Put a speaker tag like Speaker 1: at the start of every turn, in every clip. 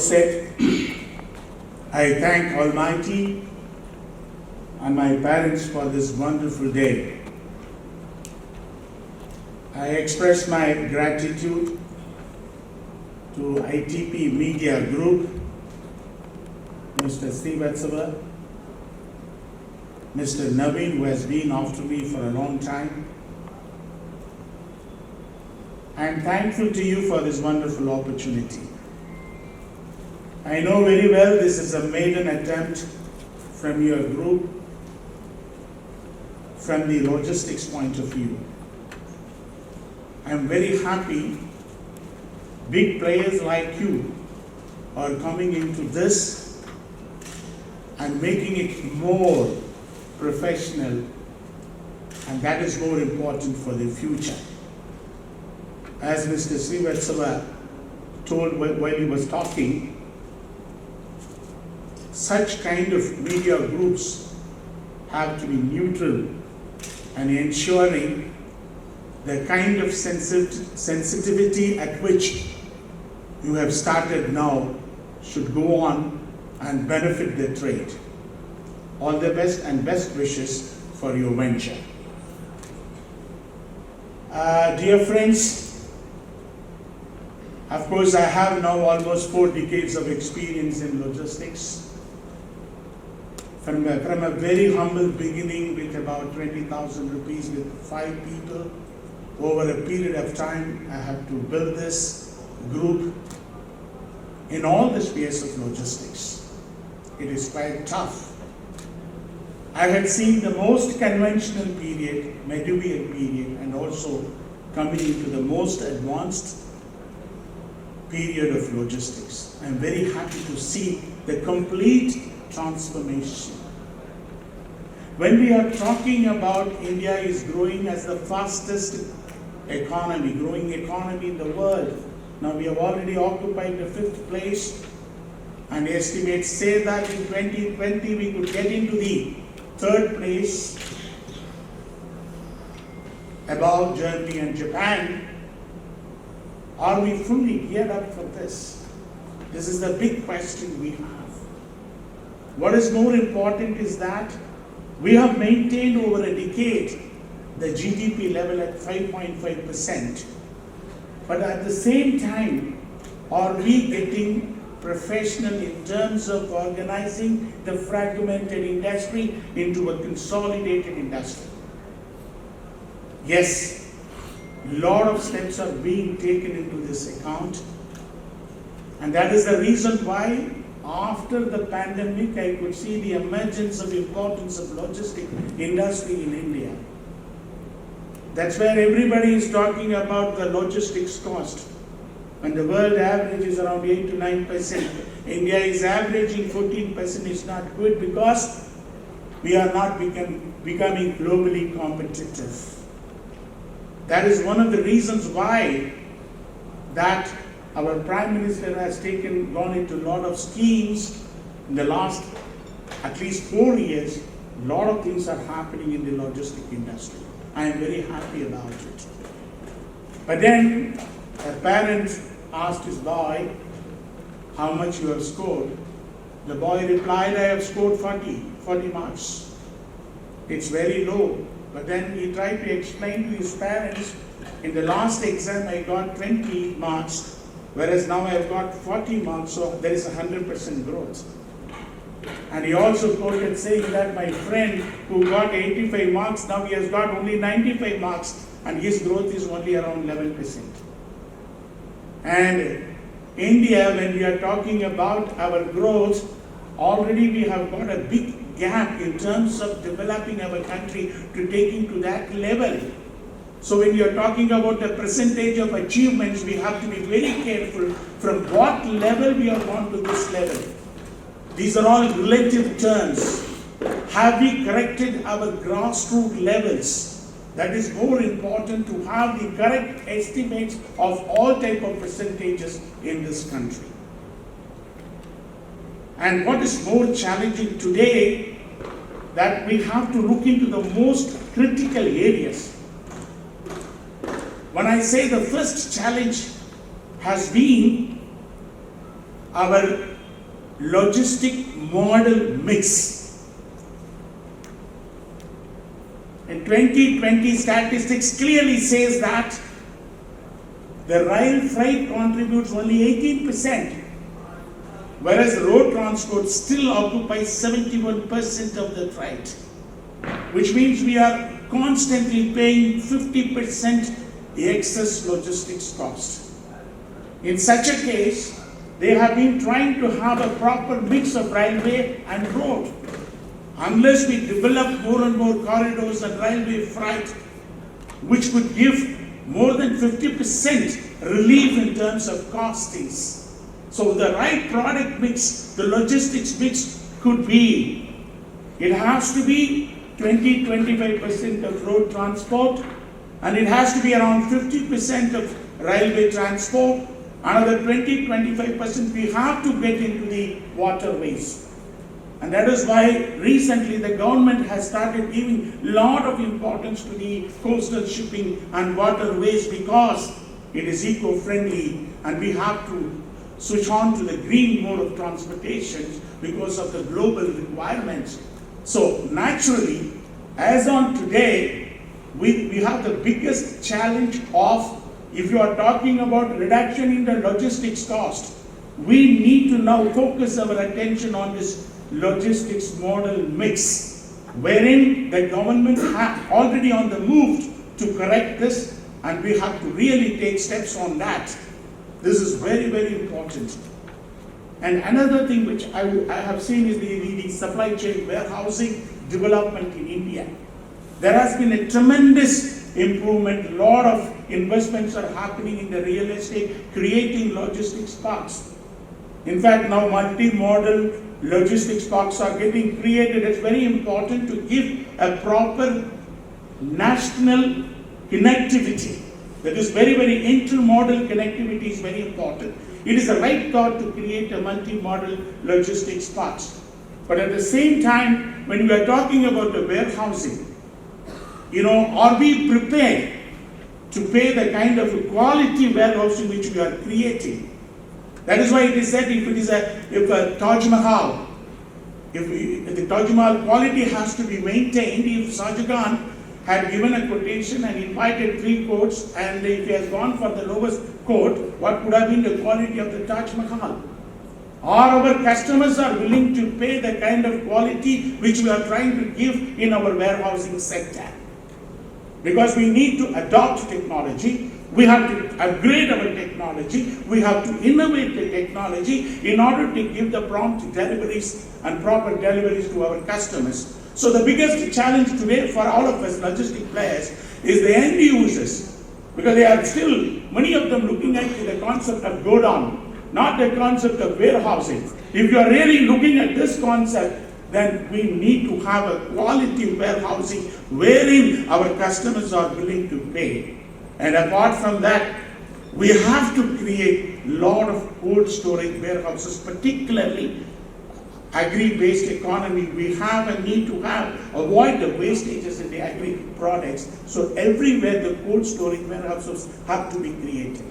Speaker 1: outset, I thank Almighty and my parents for this wonderful day. I express my gratitude to ITP Media Group, Mr. Xavier, Mr. Naveen, who has been after me for a long time. I am thankful to you for this wonderful opportunity. I know very well this is a maiden attempt from your group, from the logistics point of view. I am very happy big players like you are coming into this and making it more professional, and that is more important for the future. As Mr. Srivastava told while he was talking, such kind of media groups have to be neutral and ensuring the kind of sensitivity at which you have started now should go on and benefit the trade. All the best and best wishes for your venture. Dear friends, of course I have now almost 4 decades of experience in logistics. From a very humble beginning with about 20,000 rupees with 5 people, over a period of time I have to build this group in all the spheres of logistics. It is quite tough. I had seen the most conventional period, medieval period, and also coming into the most advanced period of logistics. I am very happy to see the complete transformation. When we are talking about India is growing as the fastest growing economy in the world. Now we have already occupied the 5th place, and estimates say that in 2020 we could get into the 3rd place above Germany and Japan. Are we fully geared up for this? This is the big question we have. What is more important is that we have maintained over a decade the GDP level at 5.5%. But at the same time, are we getting professional in terms of organizing the fragmented industry into a consolidated industry? Yes, a lot of steps are being taken into this account, and that is the reason why after the pandemic I could see the emergence of importance of logistic industry in India. That's where everybody is talking about the logistics cost. When the world average is around 8 to 9%, India is averaging 14%. Is not good because we are not becoming globally competitive. That is one of the reasons why that our Prime Minister has gone into a lot of schemes in the last at least 4 years. A lot of things are happening in the logistic industry. I am very happy about it. But then a parent asked his boy, how much you have scored? The boy replied, I have scored 40 marks. It's very low. But then he tried to explain to his parents, in the last exam I got 20 marks, whereas now I have got 40 marks, so there is 100% growth. And he also quoted saying that my friend who got 85 marks, now he has got only 95 marks, and his growth is only around 11%. And India, when we are talking about our growth, already we have got a big gap in terms of developing our country to taking to that level. So when you are talking about the percentage of achievements, we have to be very careful from what level we are gone to this level. These are all relative terms. Have we corrected our grassroots levels? That is more important to have the correct estimates of all type of percentages in this country. And what is more challenging today, that we have to look into the most critical areas. When I say the first challenge has been our logistic model mix. In 2020 statistics clearly says that the rail freight contributes only 18%, whereas road transport still occupies 71% of the freight, which means we are constantly paying 50% excess logistics cost. In such a case, they have been trying to have a proper mix of railway and road. Unless we develop more and more corridors and railway freight, which could give more than 50% relief in terms of costings. So the right product mix, the logistics mix could be, it has to be 20-25% of road transport, and it has to be around 50% of railway transport. Another 20-25% we have to get into the waterways. And that is why recently the government has started giving a lot of importance to the coastal shipping and waterways, because it is eco-friendly and we have to switch on to the green mode of transportation because of the global requirements. So naturally, as on today, we have the biggest challenge of, if you are talking about reduction in the logistics cost, we need to now focus our attention on this logistics model mix, wherein the government already on the move to correct this, and we have to really take steps on that. This is very, very important. And another thing which I have seen is the supply chain warehousing development in India. There has been a tremendous improvement. A lot of investments are happening in the real estate, creating logistics parks. In fact, now multi-modal logistics parks are getting created. It's very important to give a proper national connectivity. That is very, very intermodal connectivity is very important. It is the right thought to create a multi-modal logistics parks. But at the same time, when we are talking about the warehousing, are we prepared to pay the kind of quality warehousing which we are creating? That is why it is said, if a Taj Mahal, if the Taj Mahal quality has to be maintained, if Shah Jahan had given a quotation and invited 3 courts, and if he has gone for the lowest court, what would have been the quality of the Taj Mahal? Or our customers are willing to pay the kind of quality which we are trying to give in our warehousing sector? Because we need to adopt technology, we have to upgrade our technology, we have to innovate the technology in order to give the prompt deliveries and proper deliveries to our customers. So the biggest challenge today for all of us logistic players is the end users, because they are still, many of them looking at the concept of go down, not the concept of warehousing. If you are really looking at this concept, then we need to have a quality warehousing wherein our customers are willing to pay. And apart from that, we have to create a lot of cold storage warehouses, particularly agri-based economy. We have a need to avoid the wastages in the agri products. So everywhere the cold storage warehouses have to be created.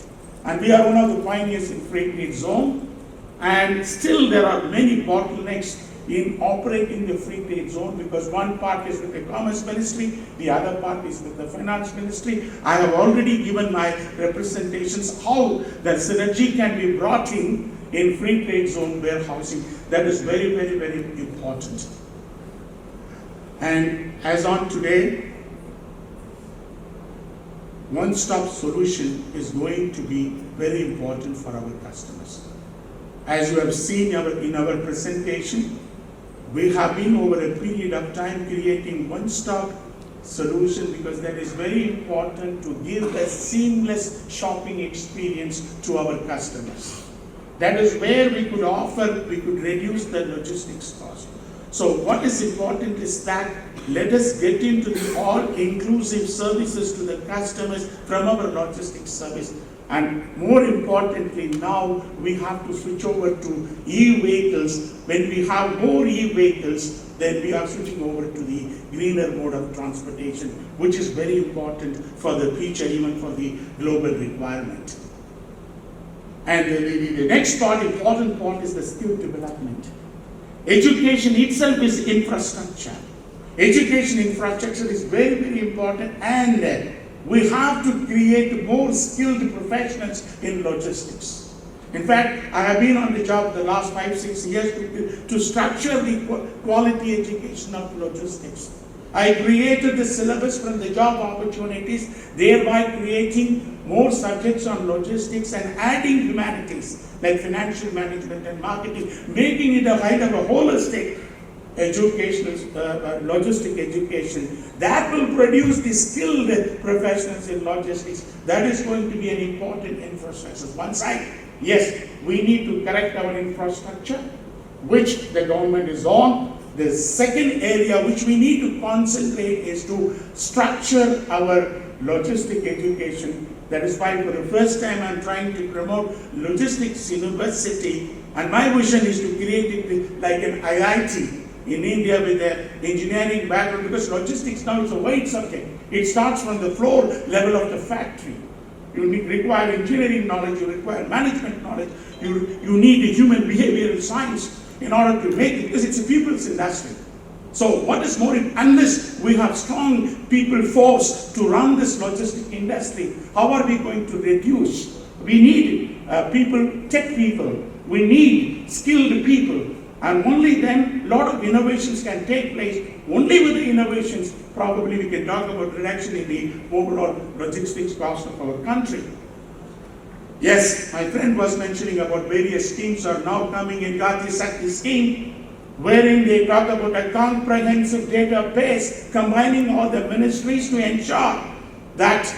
Speaker 1: And we are one of the pioneers in free trade zone. And still there are many bottlenecks in operating the free trade zone, because one part is with the Commerce Ministry, the other part is with the Finance Ministry. I have already given my representations how the synergy can be brought in free trade zone warehousing. That is very, very, very important. And as on today, one-stop solution is going to be very important for our customers. As you have seen in our presentation, we have been over a period of time creating one-stop solution, because that is very important to give a seamless shopping experience to our customers. That is where we could reduce the logistics cost. So what is important is that let us get into the all-inclusive services to the customers from our logistics service. And more importantly, now we have to switch over to e-vehicles. When we have more e-vehicles, then we are switching over to the greener mode of transportation, which is very important for the future, even for the global requirement. And the next part, important part, is the skill development. Education itself is infrastructure. Education infrastructure is very, very important, and we have to create more skilled professionals in logistics. In fact, I have been on the job the last 5-6 years to structure the quality education of logistics. I created the syllabus from the job opportunities, thereby creating more subjects on logistics and adding humanities like financial management and marketing, making it a kind of a holistic educational, logistic education that will produce the skilled professionals in logistics. That is going to be an important infrastructure. One side, yes, we need to correct our infrastructure, which the government is on. The second area which we need to concentrate is to structure our logistic education. That is why for the first time I'm trying to promote logistics university, and my vision is to create it like an IIT in India with an engineering background, because logistics now is a wide subject. It starts from the floor level of the factory. You require engineering knowledge, you require management knowledge, you need a human behavioral science in order to make it, because it's a people's industry. So what is more, unless we have strong people force to run this logistic industry, how are we going to reduce? We need people, tech people, we need skilled people, and only then a lot of innovations can take place. Only with the innovations, probably we can talk about reduction in the overall logistics cost of our country. Yes, my friend was mentioning about various schemes are now coming in. Gati Sakti scheme, wherein they talk about a comprehensive database combining all the ministries to ensure that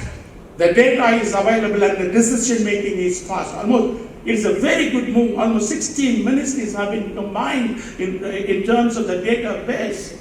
Speaker 1: the data is available and the decision making is fast. Almost, it's a very good move. Almost 16 ministries have been combined in terms of the database.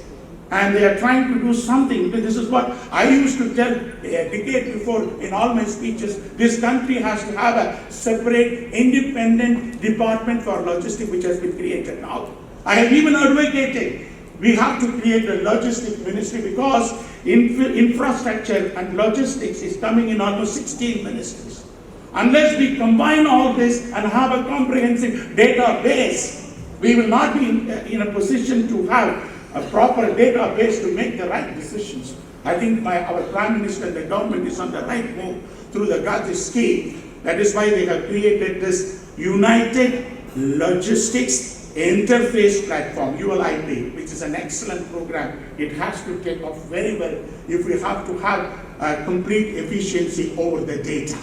Speaker 1: And they are trying to do something. This is what I used to tell a decade before in all my speeches. This country has to have a separate, independent department for logistics, which has been created now. I have even advocated we have to create a logistic ministry, because infrastructure and logistics is coming in almost 16 ministries. Unless we combine all this and have a comprehensive database, we will not be in a position to have a proper database to make the right decisions. I think our Prime Minister and the government is on the right move through the Gati scheme. That is why they have created this United Logistics Interface Platform, ULIP, which is an excellent program. It has to take off very well if we have to have complete efficiency over the data.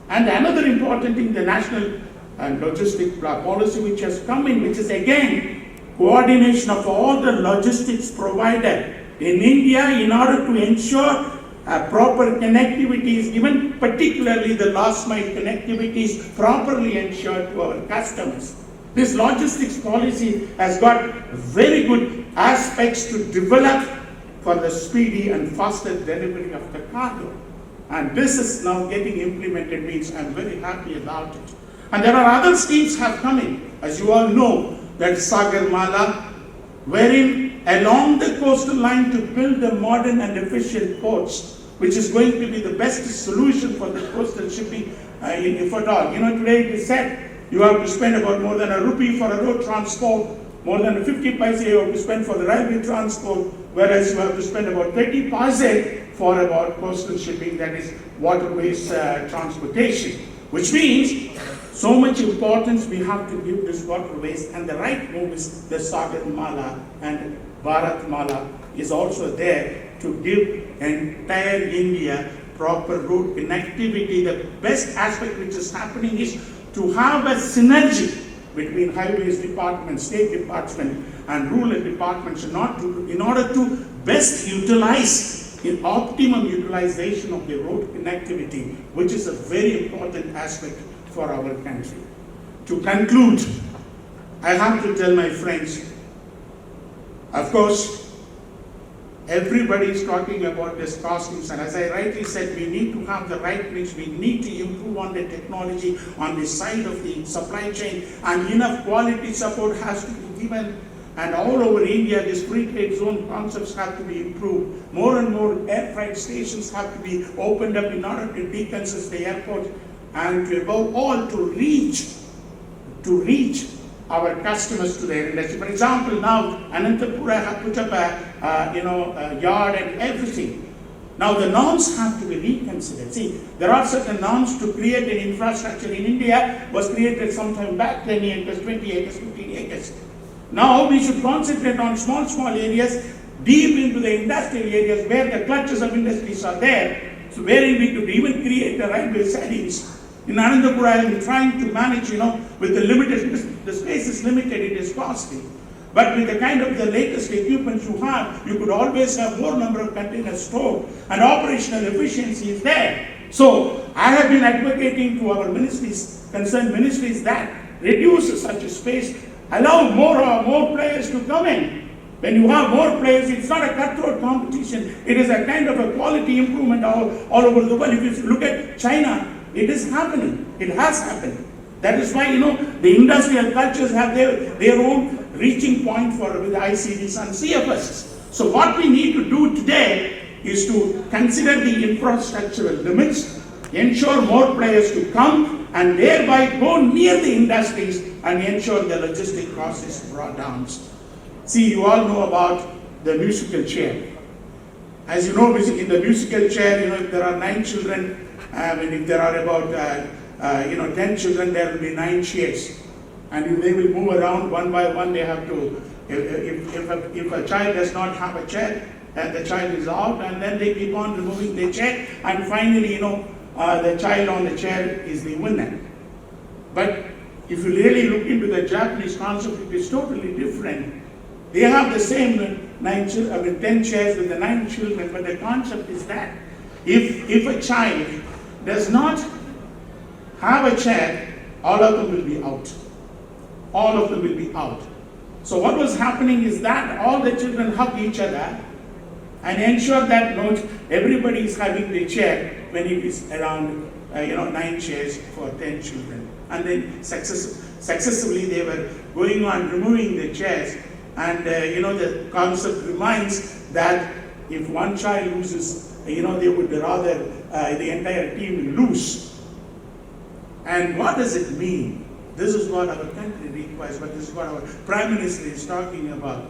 Speaker 1: And another important thing, the National Logistic Policy, which has come in, which is again coordination of all the logistics provided in India in order to ensure proper connectivity is given, particularly the last mile connectivity is properly ensured to our customers. This logistics policy has got very good aspects to develop for the speedy and faster delivery of the cargo. And this is now getting implemented, means I'm very happy about it. And there are other schemes have come in, as you all know, that Sagarmala, wherein along the coastal line to build the modern and efficient ports, which is going to be the best solution for the coastal shipping if at all. You know, today it is said you have to spend about more than ₹1 for a road transport, more than 50 paise you have to spend for the railway transport, whereas you have to spend about 30 paise for about coastal shipping, that is waterways transportation, which means so much importance we have to give this waterways, and the right move is the Sagarmala, and Bharatmala is also there to give entire India proper road connectivity. The best aspect which is happening is to have a synergy between highways department, state department and rural departments in order to best utilize in optimum utilization of the road connectivity, which is a very important aspect for our country. To conclude, I have to tell my friends, of course, everybody is talking about this costings, and as I rightly said, we need to have the right mix, we need to improve on the technology on the side of the supply chain, and enough quality support has to be given. And all over India, these free trade zone concepts have to be improved. More and more air freight stations have to be opened up in order to decongest the airport. and to above all to reach our customers to their industry. For example, now Anantapura have put up a yard and everything. Now the norms have to be reconsidered. See, there are certain norms to create an infrastructure. In India was created sometime back, 10 acres, 20 acres, 15 acres. Now we should concentrate on small areas, deep into the industrial areas where the clutches of industries are there. So wherein we could even create the railway sidings. In Anandapura, I am trying to manage, with the limited, the space is limited, it is costly. But with the kind of the latest equipment you have, you could always have more number of containers stored and operational efficiency is there. So I have been advocating to our ministries, concerned ministries, that reduce such a space, allow more players to come in. When you have more players, it's not a cutthroat competition, it is a kind of a quality improvement all over the world. If you look at China, it is happening, it has happened. That is why, the industrial cultures have their own reaching point with ICDs and CFSs. So what we need to do today is to consider the infrastructural limits, ensure more players to come, and thereby go near the industries and ensure the logistic cost is brought down. See, you all know about the musical chair. As you know, in the musical chair, if there are 9 children, if there are about 10 children, there will be 9 chairs. And they will move around one by one. They have to, if a child does not have a chair, then the child is out, and then they keep on removing the chair, and finally, the child on the chair is the winner. But if you really look into the Japanese concept, it is totally different. They have the same 10 chairs with the 9 children, but the concept is that if a child does not have a chair, all of them will be out. All of them will be out. So what was happening is that all the children hug each other and ensure that everybody is having the chair when it is around 9 chairs for 10 children. And then successively they were going on removing the chairs, and the concept reminds that if one child loses, they would rather the entire team lose. And what does it mean? This is what our country requires, but this is what our Prime Minister is talking about.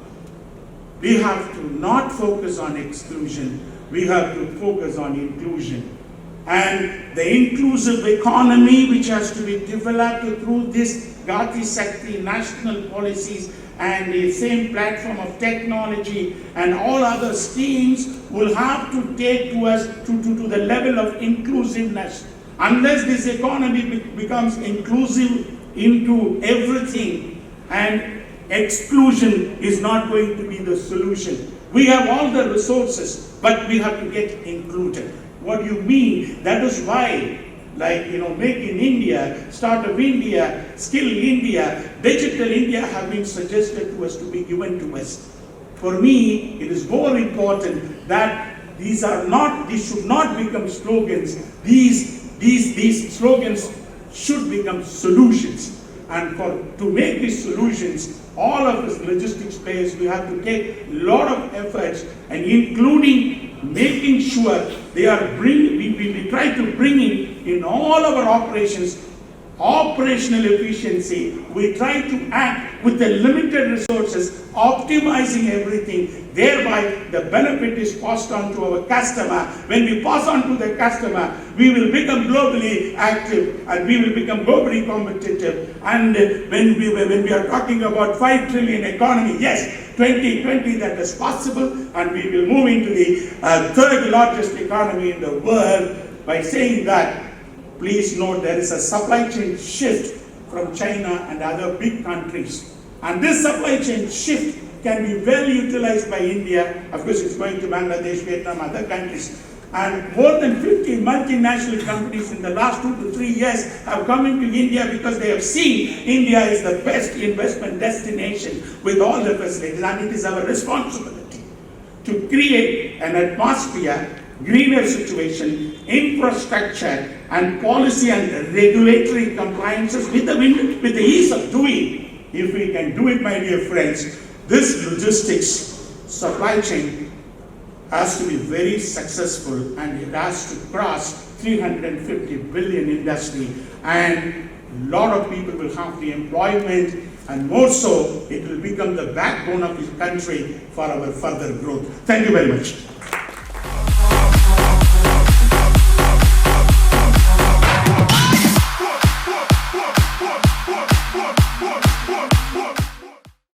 Speaker 1: We have to not focus on exclusion, we have to focus on inclusion. And the inclusive economy, which has to be developed through this Gati Shakti national policies and the same platform of technology and all other schemes, will have to take to us to the level of inclusiveness. Unless this economy becomes inclusive into everything, and exclusion is not going to be the solution. We have all the resources, but we have to get included. What do you mean? That is why, Make in India, Startup India, Skill India, Digital India have been suggested to us, to be given to us. For me, it is more important that these should not become slogans. These slogans should become solutions. And to make these solutions, all of us logistics players, we have to take a lot of efforts, and including making sure we try to bring in all our operations, operational efficiency. We try to act with the limited resources, optimizing everything. Thereby, the benefit is passed on to our customer. When we pass on to the customer, we will become globally active and we will become globally competitive. And when we are talking about 5 trillion economy, yes, 2020 that is possible, and we will move into the third largest economy in the world. By saying that, please note there is a supply chain shift from China and other big countries. And this supply chain shift can be well utilized by India. Of course, it's going to Bangladesh, Vietnam, other countries. And more than 50 multinational companies in the last 2 to 3 years have come into India because they have seen India is the best investment destination with all the facilities. And it is our responsibility to create an atmosphere, greener situation, infrastructure, and policy and regulatory compliances with the ease of doing. If we can do it, my dear friends, this logistics supply chain has to be very successful, and it has to cross 350 billion industry, and a lot of people will have the employment, and more so, it will become the backbone of this country for our further growth. Thank you very much.